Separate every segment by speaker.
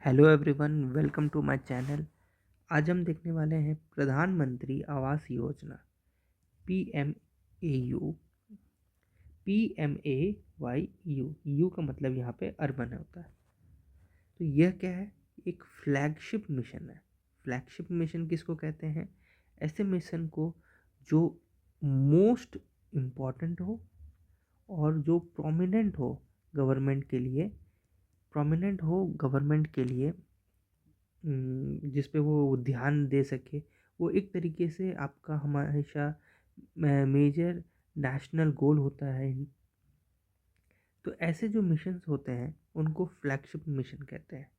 Speaker 1: Hello everyone, welcome to my channel. आज हम देखने वाले हैं प्रधानमंत्री आवास योजना P M A U. PMAYU। U का मतलब यहाँ पे अर्बन होता है। तो यह क्या है? एक फ्लैगशिप मिशन है। फ्लैगशिप मिशन किसको कहते हैं? ऐसे मिशन को जो मोस्ट इम्पॉर्टेंट हो और जो प्रोमिनेंट हो गवर्नमेंट के लिए, जिस पे वो ध्यान दे सके। वो एक तरीके से आपका हमेशा मेजर नेशनल गोल होता है। तो ऐसे जो मिशंस होते हैं उनको फ्लैगशिप मिशन कहते हैं।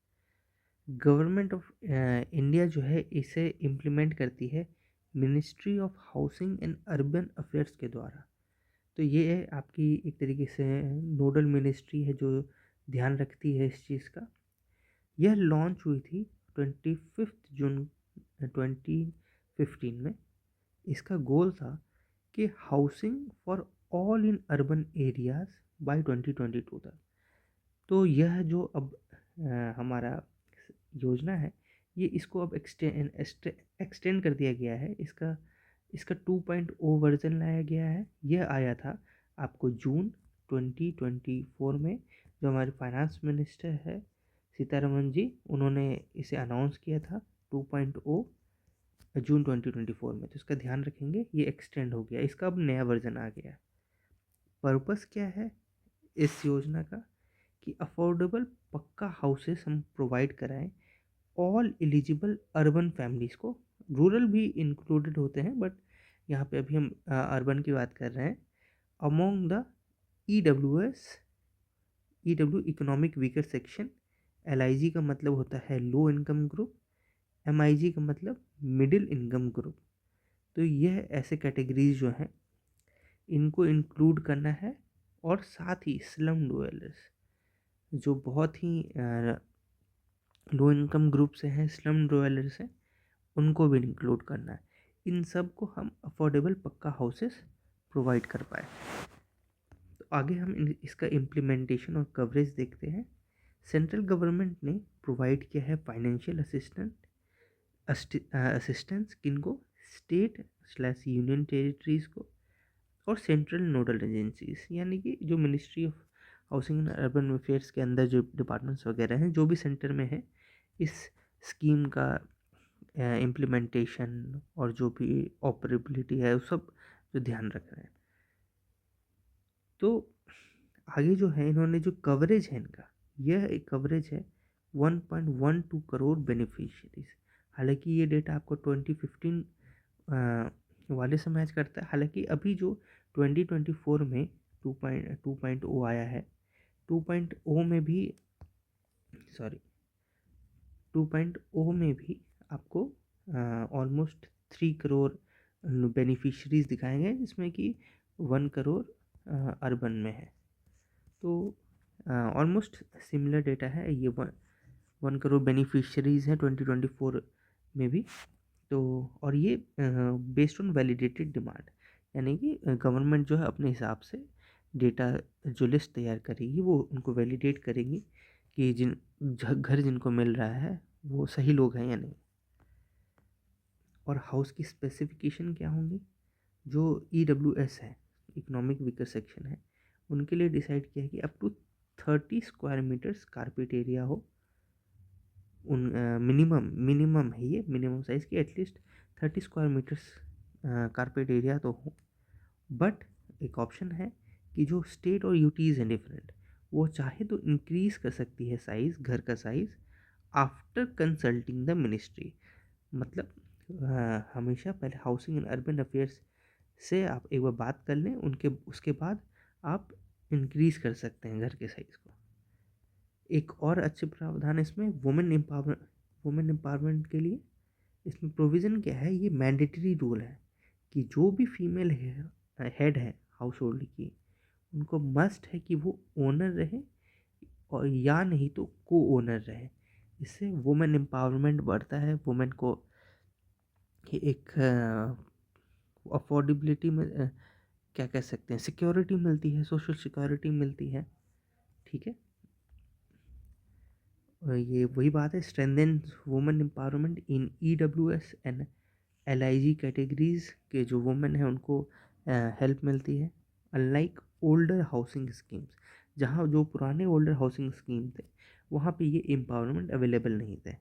Speaker 1: गवर्नमेंट ऑफ इंडिया जो है इसे इम्प्लीमेंट करती है ministry of housing and urban affairs के द्वारा। तो ये है आपकी एक तरीके से नोडल मिनिस्ट्री है जो ध्यान रखती है इस चीज़ का। यह लॉन्च हुई थी 25 जून 2015 में। इसका गोल था कि housing for all in urban areas by 2022 तक। तो यह जो अब हमारा योजना है, ये इसको अब एक्सटेंड कर दिया गया है। इसका इसका 2.0 वर्जन लाया गया है। यह आया था आपको जून 2024 में। जो हमारे फाइनेंस मिनिस्टर है सीतारमन जी, उन्होंने इसे अनाउंस किया था 2.0 जून 2024 में। तो इसका ध्यान रखेंगे, ये एक्सटेंड हो गया, इसका अब नया वर्जन आ गया। पर्पस क्या है इस योजना का? कि अफोर्डेबल पक्का हाउसेस हम प्रोवाइड कराएं ऑल एलिजिबल अर्बन फैमिलीज़ को। रूरल भी इंक्लूडेड होते हैं, बट यहाँ पे अभी हम अर्बन की बात कर रहे हैं। Among the EWS economic weaker section. LIG का मतलब होता है लो इनकम ग्रुप। MIG का मतलब मिडिल इनकम ग्रुप। तो यह ऐसे कैटेगरीज जो हैं इनको इंक्लूड करना है। और साथ ही स्लम डवेलर्स जो बहुत ही लो इनकम ग्रुप से हैं, स्लम डवेलर्स हैं, उनको भी इंक्लूड करना है। इन सब को हम अफोर्डेबल पक्का हाउसेस प्रोवाइड कर पाए। तो आगे हम इसका इम्प्लीमेंटेशन और कवरेज देखते हैं। सेंट्रल गवर्नमेंट ने प्रोवाइड किया है फाइनेंशियल असिस्टेंस किनको? स्टेट/यूनियन टेरिटरीज़ को और सेंट्रल नोडल एजेंसीज, यानी कि जो ministry of housing and urban affairs के अंदर जो डिपार्टमेंट्स वगैरह हैं, जो भी सेंटर में है, इस स्कीम का इम्प्लीमेंटेशन और जो भी ऑपरेबिलिटी है उस सब जो ध्यान रख रहे हैं। तो आगे जो है इन्होंने जो कवरेज है इनका, यह एक कवरेज है 1.12 करोड़ बेनिफिशियरीज। हालांकि ये डेटा आपको 2015 वाले से मैच करता है। हालांकि अभी जो 2024 में 2.0 आया है, 2.0 में भी 2.0 में भी आपको ऑलमोस्ट 3 करोड़ बेनिफिशरीज दिखाए गए, जिसमें कि 1 करोड़ अर्बन में है। तो ऑलमोस्ट सिमिलर डेटा है। ये 1 करोड़ बेनिफिशरीज हैं 2024 में भी। तो और ये बेस्ड ऑन वैलिडेटेड डिमांड, यानी कि गवर्नमेंट जो है अपने हिसाब से डेटा जो लिस्ट तैयार करेगी वो उनको वैलिडेट करेगी कि घर जिनको मिल रहा है वो सही लोग हैं या नहीं। और हाउस की स्पेसिफिकेशन क्या होंगी? जो EWS है, इकोनॉमिक वीकर सेक्शन है, उनके लिए डिसाइड किया है कि up to 30 square meters carpet area हो। उन मिनिमम है, ये मिनिमम साइज़ की at least 30 square meters carpet area तो हो। बट एक ऑप्शन है कि जो स्टेट और यूटीज़ हैं डिफरेंट, वो चाहे तो इंक्रीज़ कर सकती है साइज़, घर का size, after consulting the ministry. मतलब हमेशा पहले हाउसिंग एंड अर्बन अफेयर्स से आप एक बार बात कर लें, उसके बाद आप इंक्रीज़ कर सकते हैं घर के साइज़ को। एक और अच्छे प्रावधान इसमें वुमेन एम्पावरमेंट के लिए इसमें प्रोविज़न क्या है? ये मैंडेटरी रूल है कि जो भी फीमेल हेड है हाउस होल्ड की, उनको मस्ट है कि वो ओनर रहे और या नहीं तो को ओनर रहे। इससे वुमेन एम्पावरमेंट बढ़ता है, वुमेन को एक अफोर्डेबिलिटी में क्या कह सकते हैं, सिक्योरिटी मिलती है, सोशल सिक्योरिटी मिलती है। ठीक है। ये वही बात है, strengthen women empowerment in EWS and LIG categories के जो वुमेन हैं उनको हेल्प मिलती है। अनलाइक ओल्डर हाउसिंग स्कीम्स, जहाँ जो पुराने ओल्डर हाउसिंग स्कीम थे वहाँ पे ये एम्पावरमेंट अवेलेबल नहीं थे।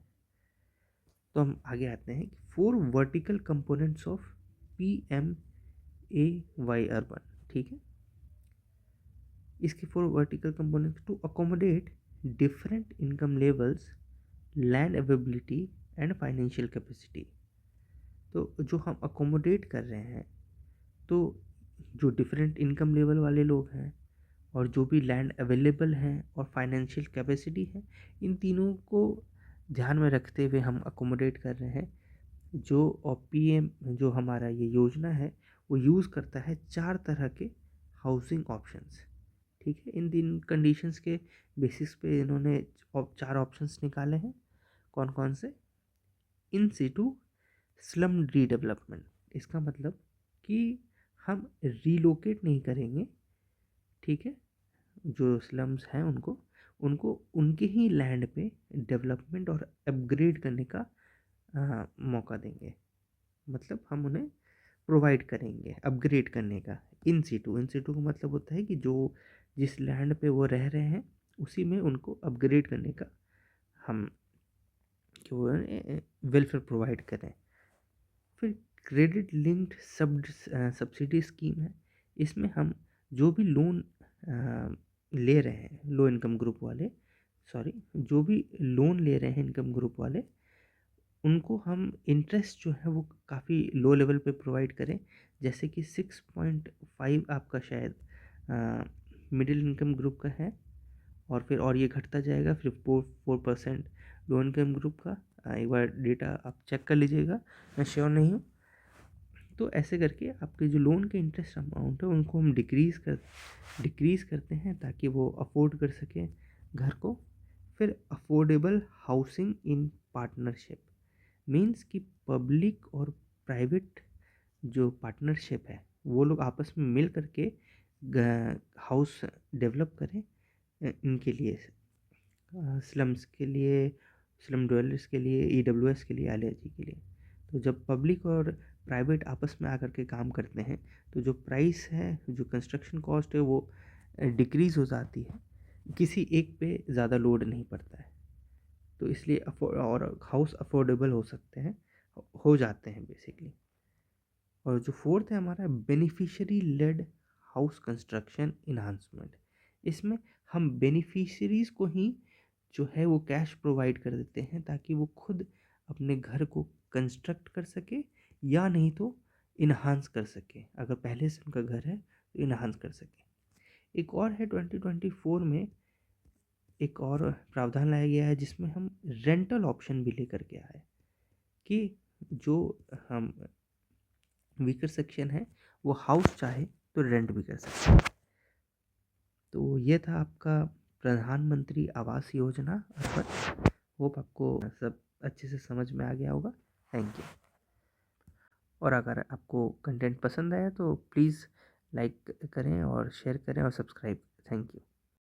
Speaker 1: तो हम आगे आते हैं कि 4 vertical components of PMAY urban. ठीक है, इसके 4 vertical components to accommodate different income levels, land availability and financial capacity. तो जो हम अकोमोडेट कर रहे हैं, तो जो डिफरेंट इनकम लेवल वाले लोग हैं और जो भी लैंड अवेलेबल हैं और फाइनेंशियल कैपेसिटी है, इन तीनों को ध्यान में रखते हुए हम अकोमोडेट कर रहे हैं। जो और PM जो हमारा ये योजना है वो यूज़ करता है 4 तरह के हाउसिंग ऑप्शंस। ठीक है, इन 3 कंडीशंस के बेसिस पे इन्होंने 4 ऑप्शंस निकाले हैं। कौन कौन से? इन सिटू स्लम रीडेवलपमेंट, इसका मतलब कि हम रीलोकेट नहीं करेंगे। ठीक है, जो स्लम्स हैं उनको उनको उनके ही लैंड पे डेवलपमेंट और अपग्रेड करने का मौका देंगे। मतलब हम उन्हें प्रोवाइड करेंगे अपग्रेड करने का। इन सिटू का मतलब होता है कि जो जिस लैंड पे वो रह रहे हैं उसी में उनको अपग्रेड करने का हम जो वेलफेयर प्रोवाइड करें। फिर क्रेडिट लिंक्ड सब्सिडी स्कीम है। इसमें हम जो भी लोन ले रहे हैं, लो इनकम ग्रुप वाले, जो भी लोन ले रहे हैं इनकम ग्रुप वाले, उनको हम इंटरेस्ट जो है वो काफ़ी लो लेवल पे प्रोवाइड करें। जैसे कि 6.5 आपका शायद मिडिल इनकम ग्रुप का है, और फिर और ये घटता जाएगा, फिर 4% लो इनकम ग्रुप का। एक बार डेटा आप चेक कर लीजिएगा, मैं श्योर नहीं हूँ। तो ऐसे करके आपके जो लोन के इंटरेस्ट अमाउंट है उनको हम डिक्रीज़ करते हैं ताकि वो अफोर्ड कर सकें घर को। फिर affordable housing in partnership means कि पब्लिक और प्राइवेट जो पार्टनरशिप है वो लोग आपस में मिल करके हाउस डेवलप करें इनके लिए, स्लम्स के लिए, स्लम डवेलर्स के लिए, EWS के लिए, LIG के लिए। तो जब पब्लिक और प्राइवेट आपस में आकर के काम करते हैं तो जो प्राइस है, जो कंस्ट्रक्शन कॉस्ट है वो डिक्रीज़ हो जाती है, किसी एक पे ज़्यादा लोड नहीं पड़ता है। तो इसलिए और हाउस अफोर्डेबल हो सकते हैं, हो जाते हैं बेसिकली। और जो फोर्थ है हमारा beneficiary led house construction enhancement. इसमें हम बेनिफिशरीज़ को ही जो है वो कैश प्रोवाइड कर देते हैं ताकि वो खुद अपने घर को कंस्ट्रक्ट कर सके, या नहीं तो इन्हांस कर सके। अगर पहले से उनका घर है तो इन्हांस कर सके। एक और है 2024 में एक और प्रावधान लाया गया है जिसमें हम रेंटल ऑप्शन भी लेकर के आए कि जो हम वीकर सेक्शन है वो हाउस चाहे तो रेंट भी कर सकते हैं। तो ये था आपका प्रधानमंत्री आवास योजना अर्बन। होप आपको सब अच्छे से समझ में आ गया होगा। Thank you. और अगर आपको कंटेंट पसंद आया तो प्लीज़ लाइक करें और शेयर करें और सब्सक्राइब। Thank you.